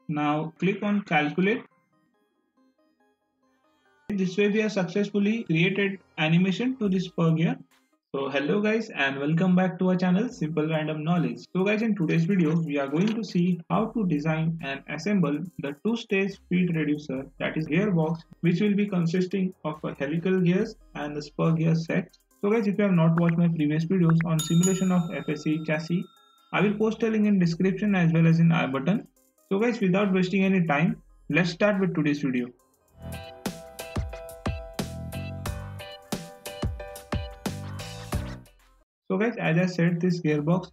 Now click on calculate. This way we have successfully created animation to this spur gear. So hello guys and welcome back to our channel Simple Random Knowledge. So guys, in today's video we are going to see how to design and assemble the two-stage speed reducer, that is gearbox, which will be consisting of a helical gears and the spur gear set. So guys, if you have not watched my previous videos on simulation of FSE chassis, I will post a link in description as well as in I button. So guys, without wasting any time, let's start with today's video. So guys, as I said, this gearbox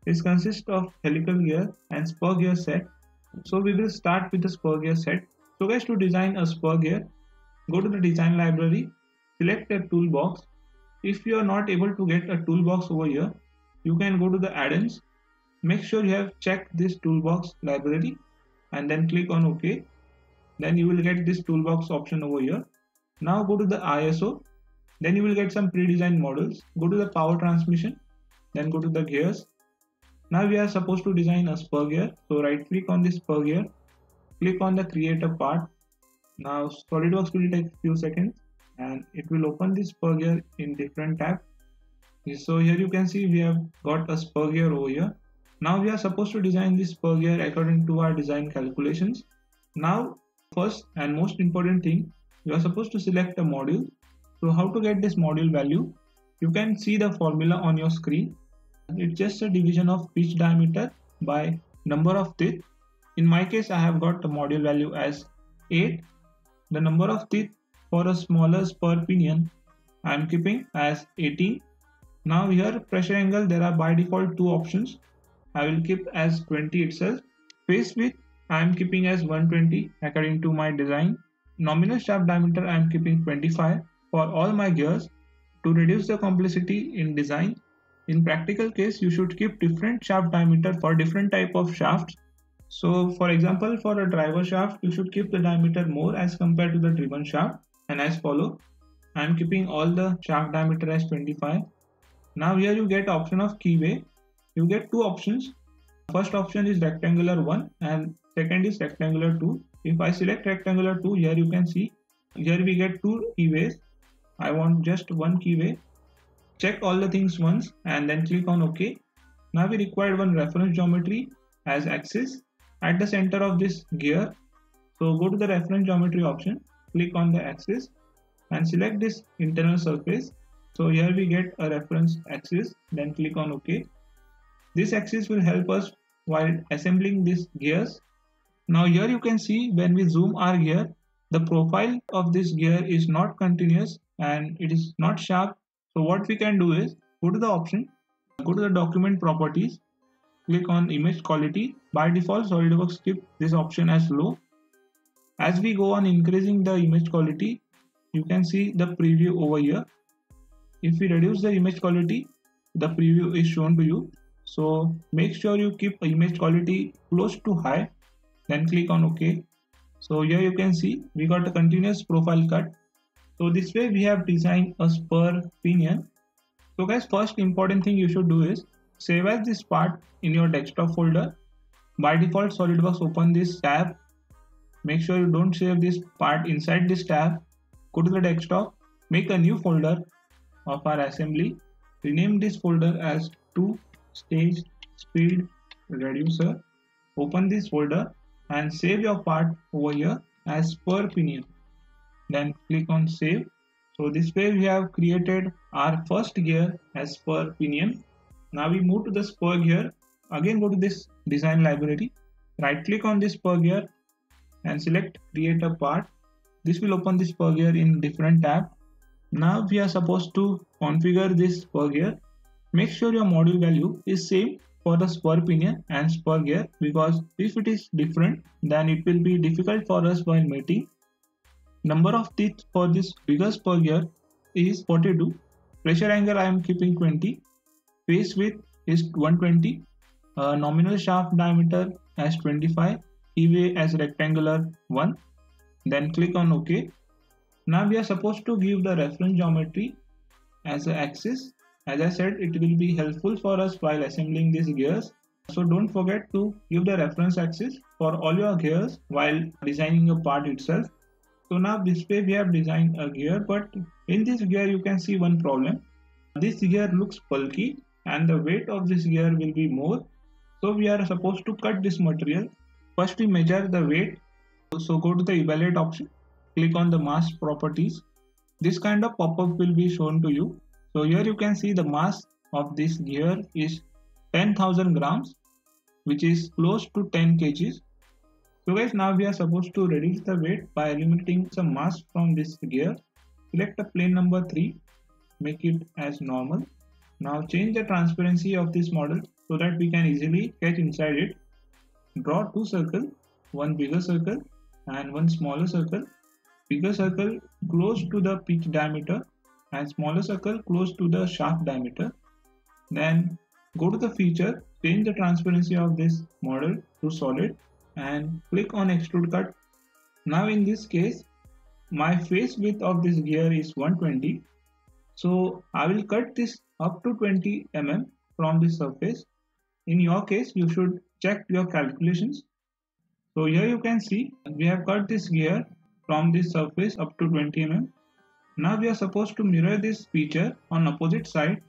is consists of helical gear and spur gear set. So we will start with the spur gear set. So guys, to design a spur gear, go to the design library, select a toolbox. If you are not able to get a toolbox over here, you can go to the add-ins. Make sure you have checked this toolbox library and then click on OK. Then you will get this toolbox option over here. Now go to the ISO. Then you will get some pre-designed models. Go to the power transmission, then go to the gears. Now we are supposed to design a spur gear. So right click on this spur gear, click on the create a part. Now SolidWorks will take a few seconds and it will open this spur gear in different tab. So here you can see we have got a spur gear over here. Now we are supposed to design this spur gear according to our design calculations. Now first and most important thing, you are supposed to select a module. So how to get this module value? You can see the formula on your screen. It's just a division of pitch diameter by number of teeth. In my case, I have got the module value as 8. The number of teeth for a smaller spur pinion I am keeping as 18. Now here pressure angle, there are by default two options. I will keep as 20 itself. Face width I am keeping as 120 according to my design. Nominal shaft diameter I am keeping 25. For all my gears. To reduce the complexity in design, in practical case you should keep different shaft diameter for different type of shafts. So for example, for a driver shaft you should keep the diameter more as compared to the driven shaft, and as follow. I am keeping all the shaft diameter as 25. Now here you get option of keyway. You get two options. First option is rectangular 1 and second is rectangular 2. If I select rectangular 2, here you can see here we get two keyways. I want just one keyway. Check all the things once and then click on OK. Now we require one reference geometry as axis at the center of this gear. So go to the reference geometry option, click on the axis and select this internal surface. So here we get a reference axis, then click on OK. This axis will help us while assembling these gears. Now here you can see when we zoom our gear, the profile of this gear is not continuous and it is not sharp. So what we can do is go to the option, go to the document properties, click on image quality. By default SolidWorks keep this option as low. As we go on increasing the image quality, you can see the preview over here. If we reduce the image quality, the preview is shown to you. So make sure you keep image quality close to high, then click on OK. So here you can see we got a continuous profile cut. So this way we have designed a spur pinion. So guys, first important thing you should do is save as this part in your desktop folder. By default SolidWorks open this tab. Make sure you don't save this part inside this tab. Go to the desktop, make a new folder of our assembly. Rename this folder as two-stage speed reducer. Open this folder and save your part over here as spur pinion. Then click on save. So this way we have created our first gear as spur pinion. Now we move to the spur gear. Again go to this design library. Right click on this spur gear and select create a part. This will open this spur gear in different tab. Now we are supposed to configure this spur gear. Make sure your module value is same for the spur pinion and spur gear, because if it is different then it will be difficult for us while mating. Number of teeth for this bigger spur gear is 42. Pressure angle I am keeping 20. Face width is 120. Nominal shaft diameter as 25. Keyway as rectangular 1. Then click on OK. Now we are supposed to give the reference geometry as an axis. As I said, it will be helpful for us while assembling these gears. So don't forget to give the reference axis for all your gears while designing your part itself. So now this way we have designed a gear, but in this gear you can see one problem. This gear looks bulky and the weight of this gear will be more. So we are supposed to cut this material. First we measure the weight. So go to the evaluate option, click on the mass properties. This kind of pop-up will be shown to you. So here you can see the mass of this gear is 10,000 grams, which is close to 10 kgs. So guys, now we are supposed to reduce the weight by eliminating some mass from this gear. Select the plane number 3, make it as normal. Now change the transparency of this model so that we can easily sketch inside it. Draw two circles, one bigger circle and one smaller circle. Bigger circle close to the pitch diameter and smaller circle close to the shaft diameter. Then go to the feature, change the transparency of this model to solid and click on extrude cut. Now in this case, my face width of this gear is 120. So I will cut this up to 20 mm from this surface. In your case, you should check your calculations. So here you can see we have cut this gear from this surface up to 20 mm. Now we are supposed to mirror this feature on opposite side.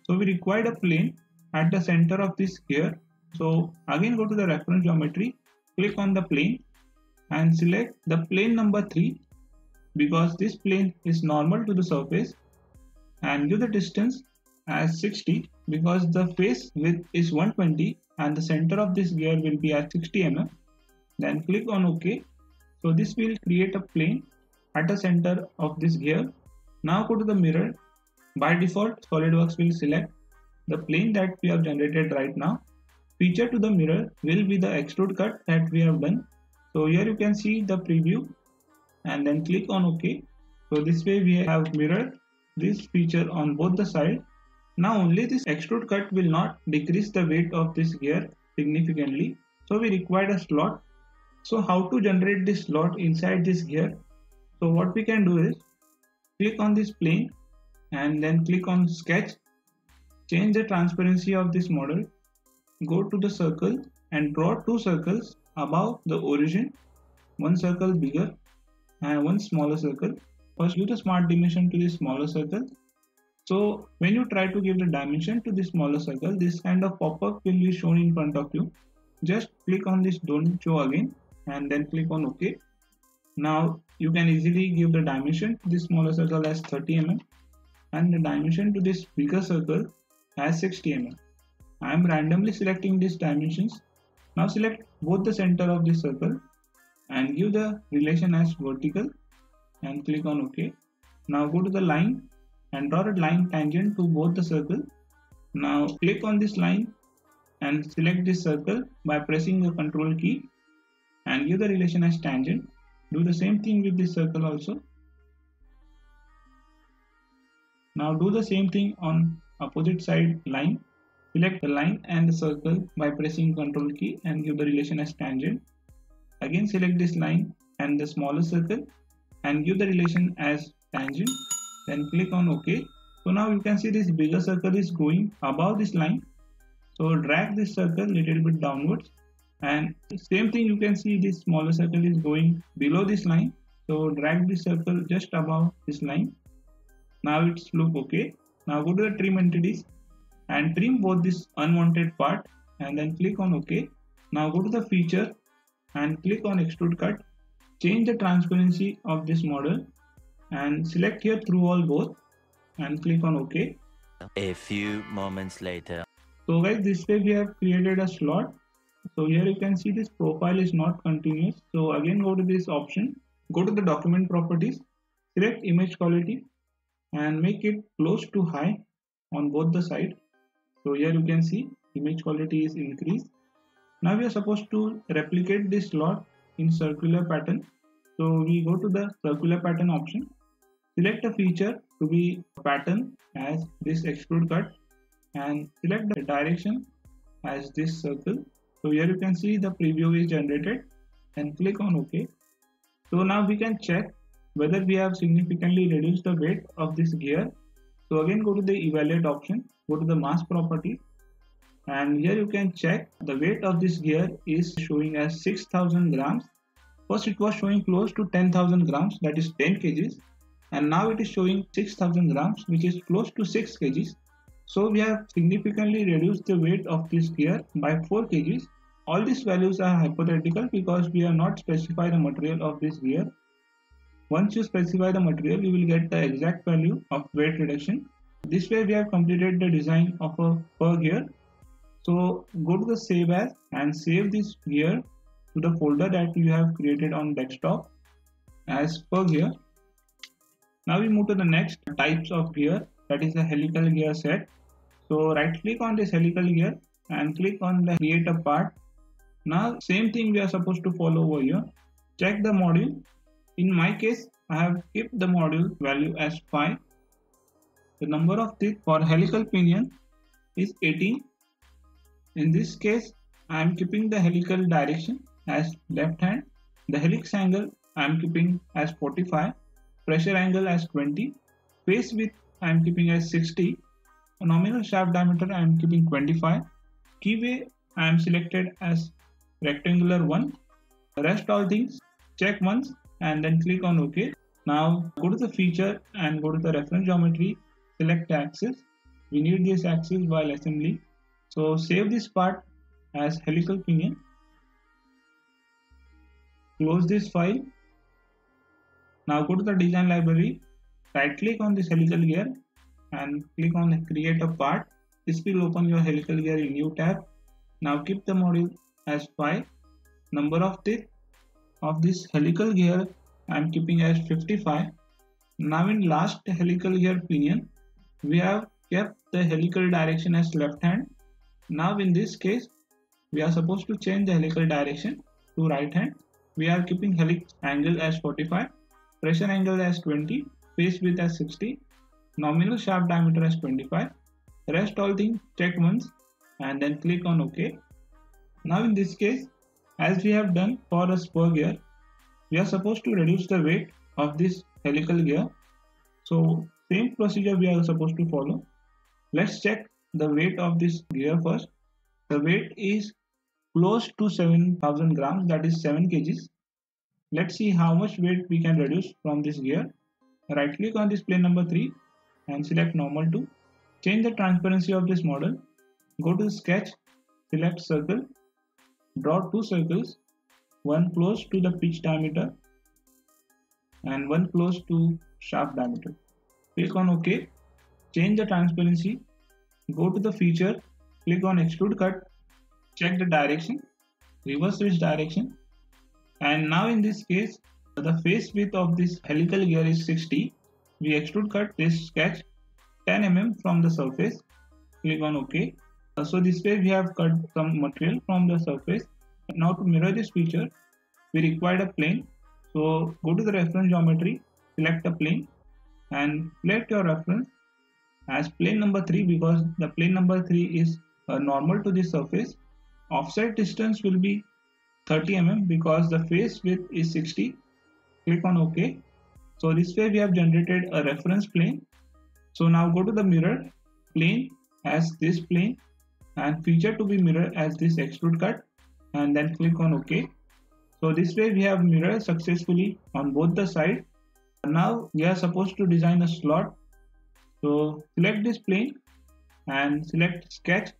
So we required a plane at the center of this gear. So again go to the reference geometry, click on the plane and select the plane number 3 because this plane is normal to the surface, and give the distance as 60 because the face width is 120 and the center of this gear will be at 60 mm. Then click on OK. So this will create a plane at the center of this gear. Now go to the mirror. By default, SolidWorks will select the plane that we have generated right now. Feature to the mirror will be the extrude cut that we have done. So here you can see the preview and then click on OK. So this way we have mirrored this feature on both the sides. Now only this extrude cut will not decrease the weight of this gear significantly. So we require a slot. So how to generate this slot inside this gear? So what we can do is click on this plane and then click on sketch. Change the transparency of this model. Go to the circle and draw two circles above the origin. One circle bigger and one smaller circle. First give the smart dimension to this smaller circle. So when you try to give the dimension to this smaller circle, this kind of pop-up will be shown in front of you. Just click on this don't show again and then click on OK. Now you can easily give the dimension to this smaller circle as 30 mm and the dimension to this bigger circle as 60 mm. I am randomly selecting these dimensions. Now select both the center of this circle and give the relation as vertical and click on OK. Now go to the line and draw a line tangent to both the circle. Now click on this line and select this circle by pressing the Control key and give the relation as tangent. Do the same thing with this circle also. Now do the same thing on opposite side line. Select the line and the circle by pressing Control key and give the relation as tangent. Again select this line and the smaller circle and give the relation as tangent. Then click on OK. So now you can see this bigger circle is going above this line. So drag this circle a little bit downwards, and the same thing you can see this smaller circle is going below this line. So drag this circle just above this line. Now it's look okay. Now go to the trim entities and trim both this unwanted part and then click on OK. Now go to the feature and click on extrude cut. Change the transparency of this model and select here through all both and click on OK. A few moments later. So guys, this way we have created a slot. So here you can see this profile is not continuous. So again go to this option, go to the document properties, select image quality and make it close to high on both the sides. So here you can see image quality is increased. Now we are supposed to replicate this slot in circular pattern. So we go to the circular pattern option, select a feature to be pattern as this extrude cut and select the direction as this circle. So here you can see the preview is generated and click on OK. So now we can check whether we have significantly reduced the weight of this gear. So again go to the evaluate option, go to the mass property and here you can check the weight of this gear is showing as 6000 grams. First it was showing close to 10,000 grams, that is 10 kgs, and now it is showing 6000 grams, which is close to 6 kgs. So we have significantly reduced the weight of this gear by 4 kgs. All these values are hypothetical because we have not specified the material of this gear. Once you specify the material, you will get the exact value of weight reduction. This way we have completed the design of a spur gear. So go to the save as and save this gear to the folder that you have created on desktop as spur gear. Now we move to the next types of gear, that is the helical gear set. So right click on this helical gear and click on the create a part. Now same thing we are supposed to follow over here. Check the module. In my case, I have kept the module value as 5. The number of teeth for helical pinion is 18. In this case, I am keeping the helical direction as left hand. The helix angle I am keeping as 45. Pressure angle as 20. Face width I am keeping as 60. Nominal shaft diameter I am keeping 25. Keyway I am selected as rectangular 1. Rest all things check once and then click on OK. Now go to the feature and go to the reference geometry, select the axis. We need this axis while assembly. So save this part as helical pinion. Close this file. Now go to the design library, right click on this helical gear and click on the create a part. This will open your helical gear in new tab. Now keep the module as 5. Number of teeth of this helical gear I am keeping as 55. Now in last helical gear pinion, we have kept the helical direction as left hand. Now in this case, we are supposed to change the helical direction to right hand. We are keeping helix angle as 45, pressure angle as 20, face width as 60, nominal shaft diameter as 25. Rest all things check once and then click on OK. Now in this case, as we have done for a spur gear, we are supposed to reduce the weight of this helical gear. So same procedure we are supposed to follow. Let's check the weight of this gear first. The weight is close to 7000 grams, that is 7 kgs. Let's see how much weight we can reduce from this gear. Right click on this plane number 3 and select normal to. Change the transparency of this model. Go to sketch, select circle, draw 2 circles, one close to the pitch diameter and one close to shaft diameter. Click on OK. Change the transparency. Go to the feature, click on extrude cut, check the direction, reverse switch direction, and now in this case the face width of this helical gear is 60. We extrude cut this sketch 10 mm from the surface. Click on OK. So this way we have cut some material from the surface. Now to mirror this feature, we require a plane. So go to the reference geometry, select a plane and select your reference as plane number 3 because the plane number 3 is normal to this surface. Offset distance will be 30 mm because the face width is 60. Click on OK. So this way we have generated a reference plane. So now go to the mirror plane as this plane and feature to be mirror as this extrude cut and then click on OK. So this way we have mirrored successfully on both the sides. Now we are supposed to design a slot. So select this plane and select sketch.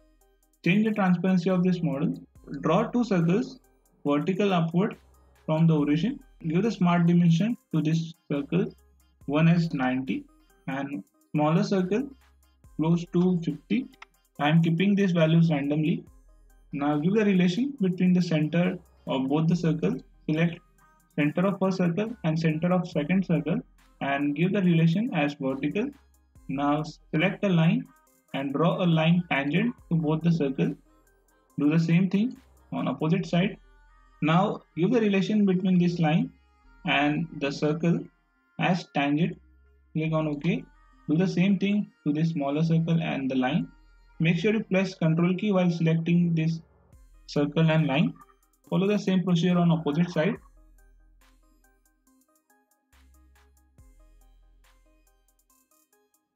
Change the transparency of this model. Draw 2 circles vertical upward from the origin. Give the smart dimension to this circle. One is 90 and smaller circle close to 50. I am keeping these values randomly. Now give the relation between the center of both the circles. Select center of first circle and center of second circle and give the relation as vertical. Now select a line and draw a line tangent to both the circles. Do the same thing on opposite side. Now give the relation between this line and the circle as tangent. Click on OK. Do the same thing to this smaller circle and the line. Make sure you press Ctrl key while selecting this circle and line. Follow the same procedure on opposite side.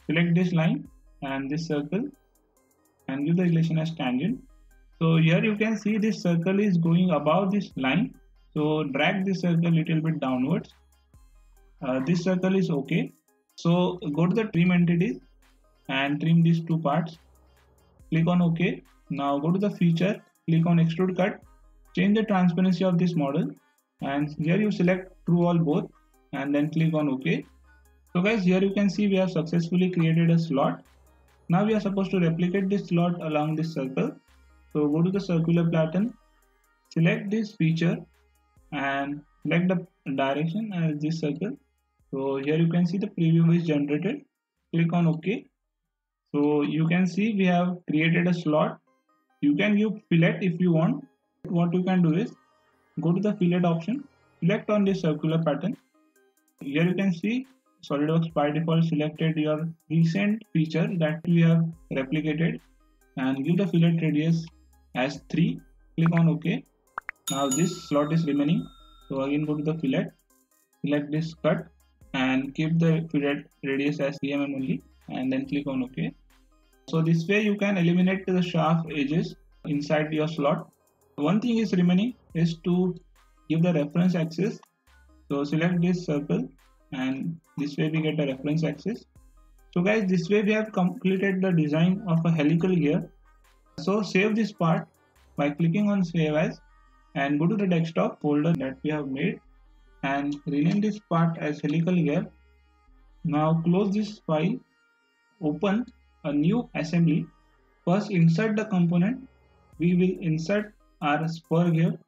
Select this line and this circle and give the relation as tangent. So here you can see this circle is going above this line. So drag this circle a little bit downwards. This circle is okay. So go to the trim entities and trim these two parts. Click on OK. Now go to the feature, click on extrude cut, change the transparency of this model, and here you select true all both and then click on OK. So guys, here you can see we have successfully created a slot. Now we are supposed to replicate this slot along this circle. So go to the circular pattern, select this feature and select the direction as this circle. So here you can see the preview is generated. Click on OK. So you can see we have created a slot. You can use fillet if you want. What you can do is go to the fillet option, select on this circular pattern. Here you can see SolidWorks by default selected your recent feature that we have replicated and give the fillet radius as 3. Click on OK. Now this slot is remaining. So again go to the fillet, select this cut and keep the fillet radius as 3 mm only and then click on OK. So this way you can eliminate the sharp edges inside your slot. One thing is remaining is to give the reference axis. So select this circle and this way we get a reference axis. So guys, this way we have completed the design of a helical gear. So save this part by clicking on save as and go to the desktop folder that we have made and rename this part as helical gear. Now close this file, open a new assembly. First insert the component. We will insert our spur gear,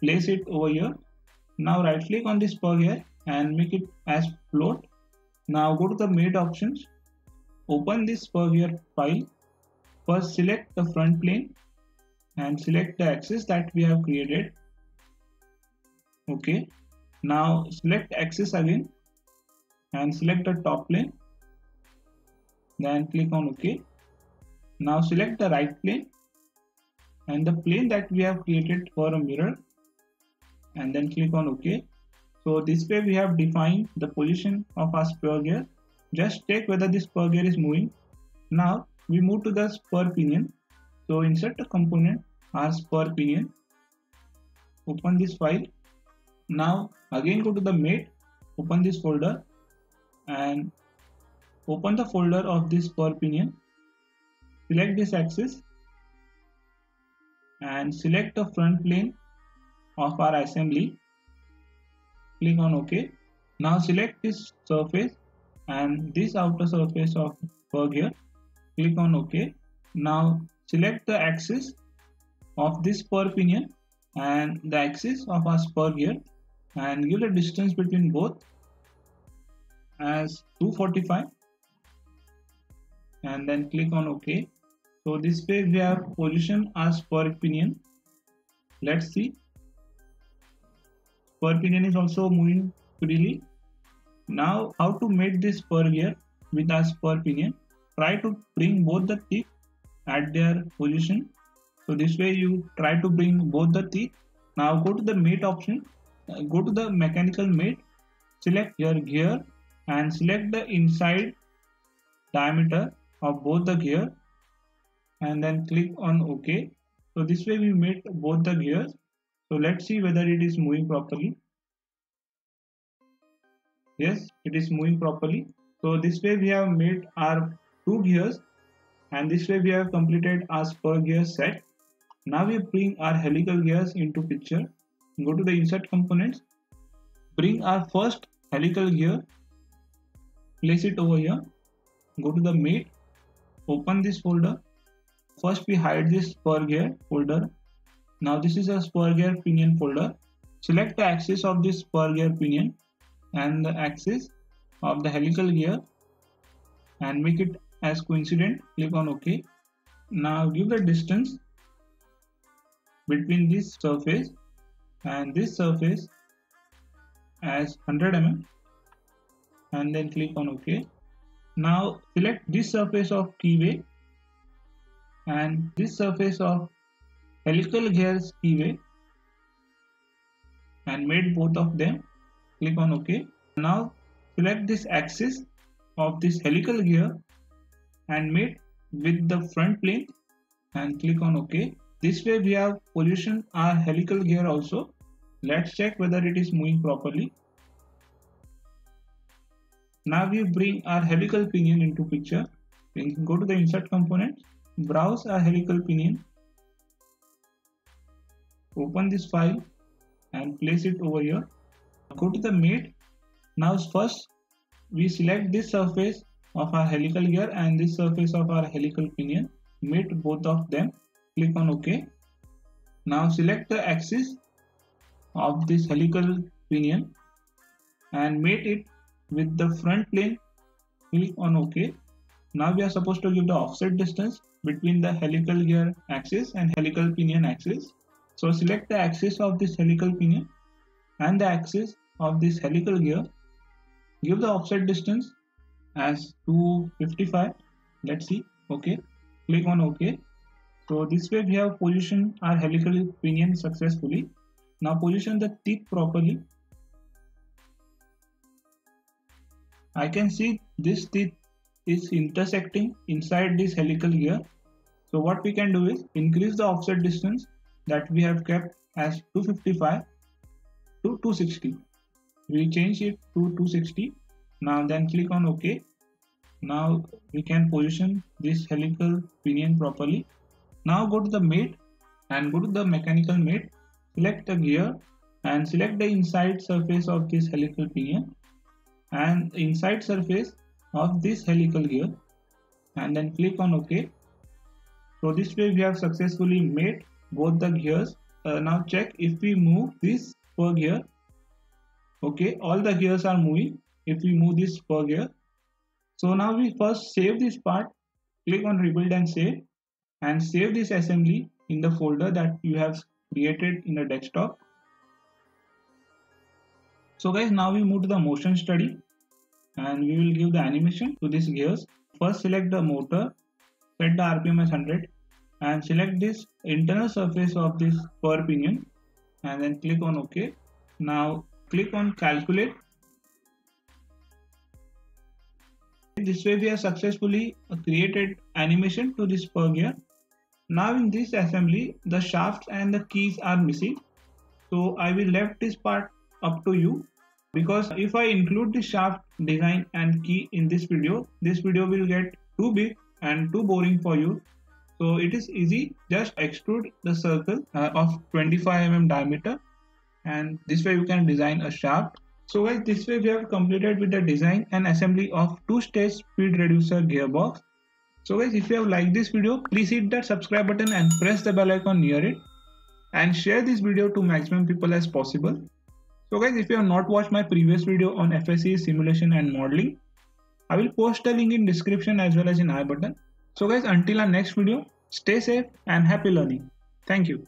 place it over here. Now right click on this spur gear and make it as float. Now go to the mate options, open this spur gear file. First select the front plane and select the axis that we have created. Okay. Now select axis again and select the top plane. Then click on OK. Now select the right plane and the plane that we have created for a mirror and then click on OK. So this way we have defined the position of our spur gear. Just check whether this spur gear is moving. Now we move to the spur pinion. So insert the component our spur pinion. Open this file. Now again go to the mate, open this folder and open the folder of this spur pinion. Select this axis and select the front plane of our assembly. Click on OK. Now select this surface and this outer surface of spur gear. Click on OK. Now select the axis of this spur pinion and the axis of our spur gear and give the distance between both as 245 and then click on OK. So this way we have positioned our spur pinion. Let's see. Spur pinion is also moving freely. Now how to mate this spur gear with our spur pinion? Try to bring both the teeth at their position. So this way you try to bring both the teeth. Now go to the mate option. Go to the mechanical mate. Select your gear and select the inside diameter of both the gear and then click on OK. So this way we mate both the gears. So let's see whether it is moving properly. Yes, it is moving properly. So this way we have made our two gears and this way we have completed our spur gear set. Now we bring our helical gears into picture. Go to the insert components, bring our first helical gear, place it over here. Go to the mate, open this folder. First we hide this spur gear folder. Now this is a spur gear pinion folder. Select the axis of this spur gear pinion and the axis of the helical gear and make it as coincident. Click on OK. Now give the distance between this surface and this surface as 100 mm and then click on OK. Now select this surface of keyway and this surface of helical gears keyway and made both of them. Click on OK. Now select this axis of this helical gear and mate with the front plane. and click on OK. This way we have positioned our helical gear also. Let's check whether it is moving properly. Now we bring our helical pinion into picture. We can go to the insert component, browse our helical pinion, open this file and place it over here. Go to the mate. Now first we select this surface of our helical gear and this surface of our helical pinion. Mate both of them. Click on OK. Now select the axis of this helical pinion and mate it with the front plane. Click on OK. Now we are supposed to give the offset distance between the helical gear axis and helical pinion axis. So select the axis of this helical pinion and the axis of this helical gear. Give the offset distance as 255. Let's see. OK. Click on OK. So this way we have positioned our helical pinion successfully. Now position the teeth properly. I can see this teeth is intersecting inside this helical gear. So what we can do is increase the offset distance that we have kept as 255 to 260. We change it to 260. Now then click on OK. Now we can position this helical pinion properly. Now go to the mate and go to the mechanical mate. Select the gear and select the inside surface of this helical pinion and inside surface of this helical gear and then click on OK. So this way we have successfully made both the gears. Now check if we move this spur gear. Okay, all the gears are moving if we move this spur gear. So now we first save this part. Click on rebuild and save this assembly in the folder that you have created in the desktop. So guys, now we move to the motion study and we will give the animation to these gears. First select the motor, set the RPM as 100 and select this internal surface of this spur pinion and then click on OK. Now click on calculate. This way we have successfully created animation to this spur gear. Now in this assembly the shafts and the keys are missing. So I will left this part up to you, because if I include the shaft design and key in this video will get too big and too boring for you. So it is easy, just extrude the circle of 25 mm diameter and this way you can design a shaft. So guys, this way we have completed with the design and assembly of two-stage speed reducer gearbox. So guys, if you have liked this video, please hit that subscribe button and press the bell icon near it and share this video to maximum people as possible. So guys, if you have not watched my previous video on FSE simulation and modeling, I will post a link in description as well as in I button. So guys, until our next video, stay safe and happy learning. Thank you.